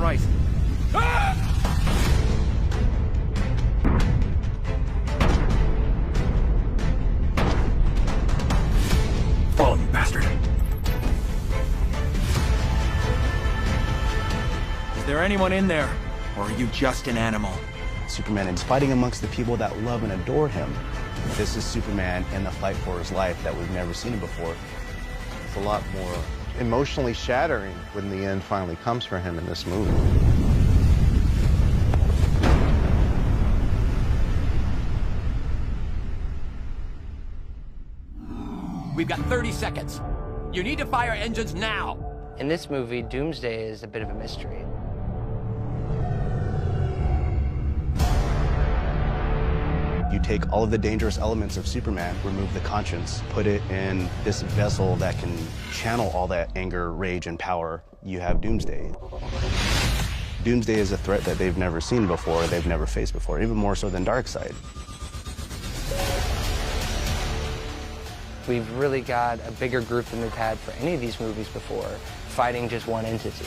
right. Fall, you bastard. Is there anyone in there? Or are you just an animal? Superman is fighting amongst the people that love and adore him. This is Superman in the fight for his life that we've never seen him before. It's a lot more emotionally shattering when the end finally comes for him in this movie. We've got 30 seconds. You need to fire engines now. In this movie, Doomsday is a bit of a mystery. You take all of the dangerous elements of Superman, remove the conscience, put it in this vessel that can channel all that anger, rage, and power. You have Doomsday. Doomsday is a threat that they've never seen before, they've never faced before, even more so than Darkseid. We've really got a bigger group than we've had for any of these movies before, fighting just one entity.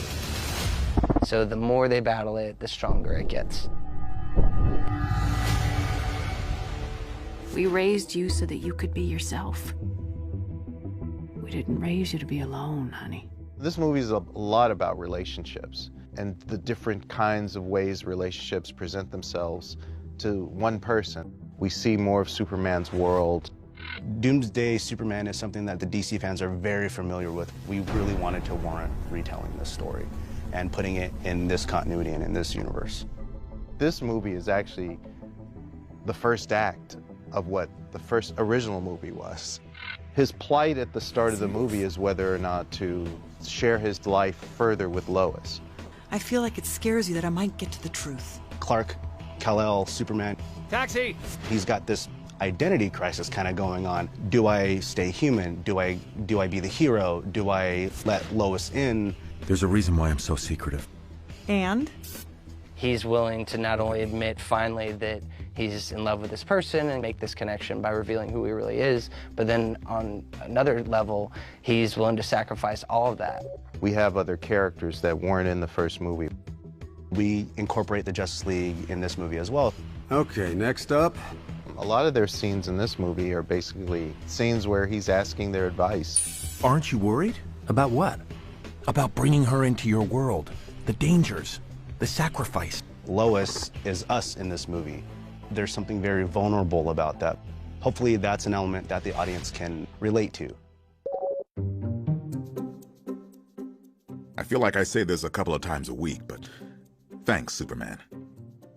So the more they battle it, the stronger it gets. We raised you so that you could be yourself. We didn't raise you to be alone, honey. This movie is a lot about relationships and the different kinds of ways relationships present themselves to one person. We see more of Superman's world. Doomsday Superman is something that the DC fans are very familiar with. We really wanted to warrant retelling this story and putting it in this continuity and in this universe. This movie is actually the first act of what the first original movie was. His plight at the start of the movie is whether or not to share his life further with Lois. I feel like it scares you that I might get to the truth. Clark, Kal-El, Superman. Taxi! He's got this identity crisis kind of going on. Do I stay human? Do I be the hero? Do I let Lois in? There's a reason why I'm so secretive. And? He's willing to not only admit finally that he's in love with this person and make this connection by revealing who he really is, but then on another level, he's willing to sacrifice all of that. We have other characters that weren't in the first movie. We incorporate the Justice League in this movie as well. Okay, next up. A lot of their scenes in this movie are basically scenes where he's asking their advice. Aren't you worried? About what? About bringing her into your world. The dangers. The sacrifice. Lois is us in this movie. There's something very vulnerable about that. Hopefully that's an element that the audience can relate to. I feel like I say this a couple of times a week, but thanks, Superman.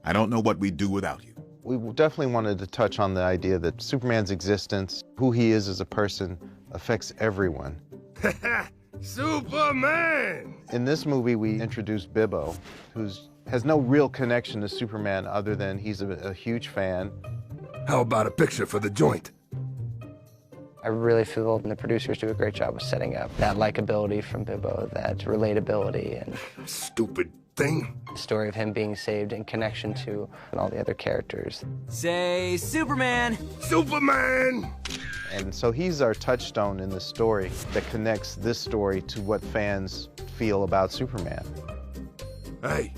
I don't know what we'd do without you. We definitely wanted to touch on the idea that Superman's existence, who he is as a person, affects everyone. Superman! In this movie, we introduced Bibbo, who has no real connection to Superman other than he's a huge fan. How about a picture for the joint? I really feel the producers do a great job of setting up that likability from Bibbo, that relatability, and Stupid thing. the story of him being saved in connection to all the other characters. Say Superman! Superman! And so he's our touchstone in the story that connects this story to what fans feel about Superman. Hey,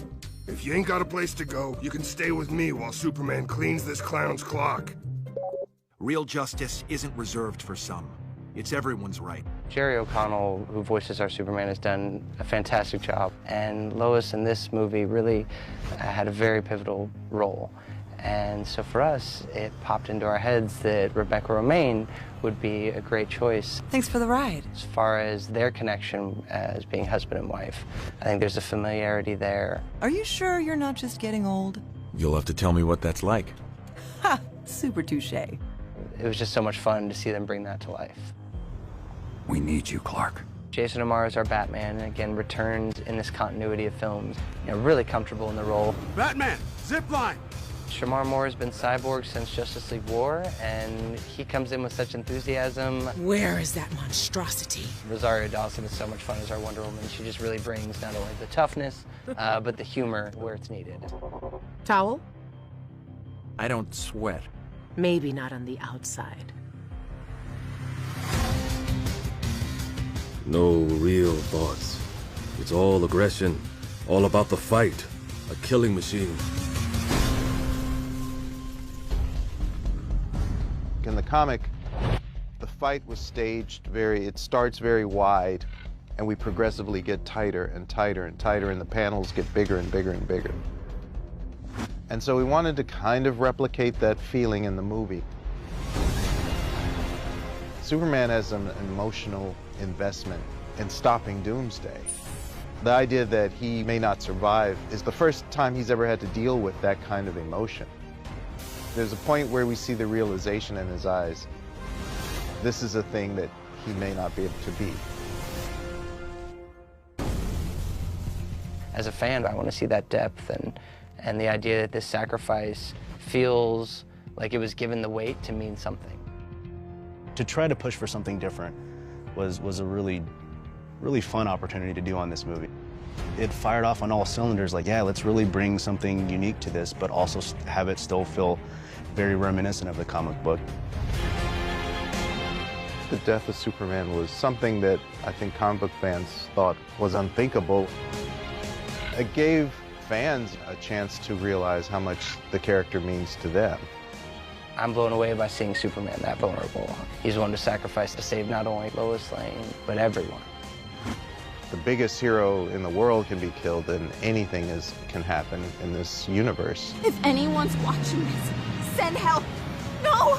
if you ain't got a place to go, you can stay with me while Superman cleans this clown's clock. Real justice isn't reserved for some. It's everyone's right. Jerry O'Connell, who voices our Superman, has done a fantastic job. And Lois in this movie really had a very pivotal role. And so for us, it popped into our heads that Rebecca Romijn would be a great choice. Thanks for the ride. As far as their connection as being husband and wife, I think there's a familiarity there. Are you sure you're not just getting old? You'll have to tell me what that's like. Ha! Super touche. It was just so much fun to see them bring that to life. We need you, Clark. Jason O'Mara is our Batman, and again, returns in this continuity of films. You know, really comfortable in the role. Batman, zipline! Shamar Moore has been Cyborg since Justice League War, and he comes in with such enthusiasm. Where is that monstrosity? Rosario Dawson is so much fun as our Wonder Woman. She just really brings not only the toughness, but the humor where it's needed. Towel? I don't sweat. Maybe not on the outside. No real thoughts. It's all aggression, All about the fight. A killing machine. In the comic, the fight was staged it starts very wide, and we progressively get tighter and tighter and tighter, and the panels get bigger and bigger and bigger. And so we wanted to kind of replicate that feeling in the movie. Superman has an emotional investment in stopping Doomsday. The idea that he may not survive is the first time he's ever had to deal with that kind of emotion. There's a point where we see the realization in his eyes. This is a thing that he may not be able to be. As a fan, I want to see that depth and the idea that this sacrifice feels like it was given the weight to mean something. To try to push for something different was a really fun opportunity to do on this movie. It fired off on all cylinders, like, yeah, let's really bring something unique to this, but also have it still feel very reminiscent of the comic book. The death of Superman was something that I think comic book fans thought was unthinkable. It gave fans a chance to realize how much the character means to them. I'm blown away by seeing Superman that vulnerable. He's willing to sacrifice to save not only Lois Lane, but everyone. The biggest hero in the world can be killed, and anything can happen in this universe. If anyone's watching this, send help. No!